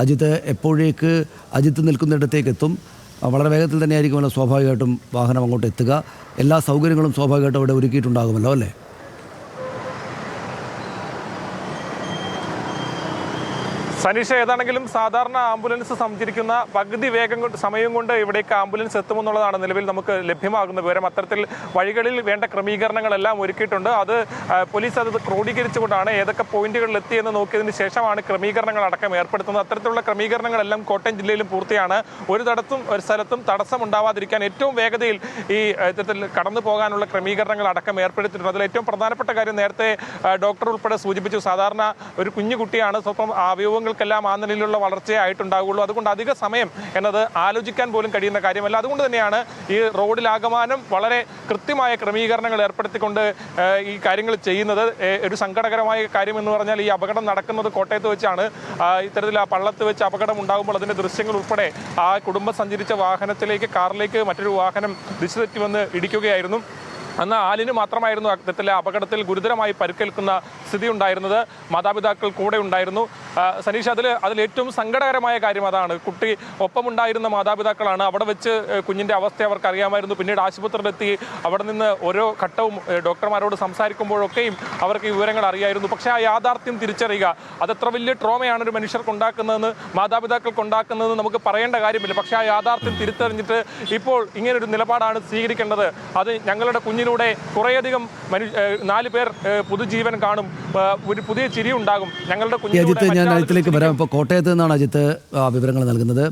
അജിത്ത് എപ്പോഴേക്ക് അജിത്ത് നിൽക്കുന്നിടത്തേക്ക് എത്തും? വളരെ വേഗത്തിൽ തന്നെയായിരിക്കുമല്ലോ സ്വാഭാവികമായിട്ടും വാഹനം അങ്ങോട്ട് എത്തുക. എല്ലാ സൗകര്യങ്ങളും സ്വാഭാവികമായിട്ടും അവിടെ ഒരുക്കിയിട്ടുണ്ടാകുമല്ലോ അല്ലേ? സനീഷ, ഏതാണെങ്കിലും സാധാരണ ആംബുലൻസ് സഞ്ചരിക്കുന്ന പകുതി സമയം കൊണ്ട് ഇവിടേക്ക് ആംബുലൻസ് എത്തുമെന്നുള്ളതാണ് നിലവിൽ നമുക്ക് ലഭ്യമാകുന്ന വിവരം. അത്തരത്തിൽ വഴികളിൽ വേണ്ട ക്രമീകരണങ്ങളെല്ലാം ഒരുക്കിയിട്ടുണ്ട്. അത് പോലീസ് അത് ക്രോഡീകരിച്ചുകൊണ്ടാണ് ഏതൊക്കെ പോയിന്റുകളിൽ എത്തിയെന്ന് നോക്കിയതിന് ശേഷമാണ് ക്രമീകരണങ്ങൾ അടക്കം ഏർപ്പെടുത്തുന്നത്. അത്തരത്തിലുള്ള ക്രമീകരണങ്ങളെല്ലാം കോട്ടയം ജില്ലയിലും പൂർത്തിയാണ്. ഒരു സ്ഥലത്തും തടസ്സം ഉണ്ടാവാതിരിക്കാൻ ഏറ്റവും വേഗതയിൽ ഈ ഇത്തരത്തിൽ കടന്നു പോകാനുള്ള ക്രമീകരണങ്ങൾ അടക്കം ഏർപ്പെടുത്തിയിട്ടുണ്ട്. അതിൽ ഏറ്റവും പ്രധാനപ്പെട്ട കാര്യം നേരത്തെ ഡോക്ടർ ഉൾപ്പെടെ സൂചിപ്പിച്ചു. സാധാരണ ഒരു കുഞ്ഞു കുട്ടിയാണ്, സ്വപ്പം അവയവങ്ങൾക്കെല്ലാം ആ നിലയിലുള്ള വളർച്ചയെ ആയിട്ടുണ്ടാകുള്ളൂ. അതുകൊണ്ട് അധിക സമയം എന്നത് ആലോചിക്കാൻ പോലും കഴിയുന്ന കാര്യമല്ല. അതുകൊണ്ട് തന്നെയാണ് ഈ റോഡിലാകമാനം വളരെ കൃത്യമായ ക്രമീകരണങ്ങൾ ഏർപ്പെടുത്തിക്കൊണ്ട് ഈ കാര്യങ്ങൾ ചെയ്യുന്നത്. ഒരു സങ്കടകരമായ കാര്യം എന്ന് പറഞ്ഞാൽ ഈ അപകടം നടക്കുന്നത് കോട്ടയത്ത് വെച്ചാണ്. ഇത്തരത്തിൽ ആ പള്ളത്ത് വെച്ച് അപകടം ഉണ്ടാകുമ്പോൾ അതിൻ്റെ ദൃശ്യങ്ങൾ ഉൾപ്പെടെ ആ കുടുംബം സഞ്ചരിച്ച കാറിലേക്ക് മറ്റൊരു വാഹനം ദിശ തെറ്റി വന്ന് ഇടിക്കുകയായിരുന്നു. അന്ന് ആലിന് മാത്രമായിരുന്നു അത്തരത്തിലെ അപകടത്തിൽ ഗുരുതരമായി പരിക്കേൽക്കുന്ന സ്ഥിതി ഉണ്ടായിരുന്നത്. മാതാപിതാക്കൾ കൂടെ ഉണ്ടായിരുന്നു. സനീഷ്, അതിൽ ഏറ്റവും സങ്കടകരമായ കാര്യം അതാണ്. കുട്ടി ഒപ്പമുണ്ടായിരുന്ന മാതാപിതാക്കളാണ്. അവിടെ വെച്ച് കുഞ്ഞിൻ്റെ അവസ്ഥ അവർക്ക് അറിയാമായിരുന്നു. പിന്നീട് ആശുപത്രിയിലെത്തി അവിടെ നിന്ന് ഓരോ ഘട്ടവും ഡോക്ടർമാരോട് സംസാരിക്കുമ്പോഴൊക്കെയും അവർക്ക് ഈ വിവരങ്ങൾ അറിയായിരുന്നു. പക്ഷേ ആ യാഥാർത്ഥ്യം തിരിച്ചറിയുക, അതെത്ര വലിയ ട്രോമയാണ് ഒരു മനുഷ്യർക്ക് ഉണ്ടാക്കുന്നതെന്ന്, മാതാപിതാക്കൾക്ക് ഉണ്ടാക്കുന്നതെന്ന് നമുക്ക് പറയേണ്ട കാര്യമില്ല. പക്ഷേ ആ യാഥാർത്ഥ്യം തിരിച്ചറിഞ്ഞിട്ട് ഇപ്പോൾ ഇങ്ങനൊരു നിലപാടാണ് സ്വീകരിക്കേണ്ടത്. അത് ഞങ്ങളുടെ കുഞ്ഞിലൂടെ കുറേയധികം 4 പേർ പുതുജീവൻ കാണും, ഒരു പുതിയ ചിരി ഉണ്ടാകും. ഞങ്ങളുടെ അജിത്ത്, ഞാൻ അജിത്തിലേക്ക് വരാം. ഇപ്പോൾ കോട്ടയത്ത് നിന്നാണ് അജിത്ത് വിവരങ്ങൾ നൽകുന്നത്.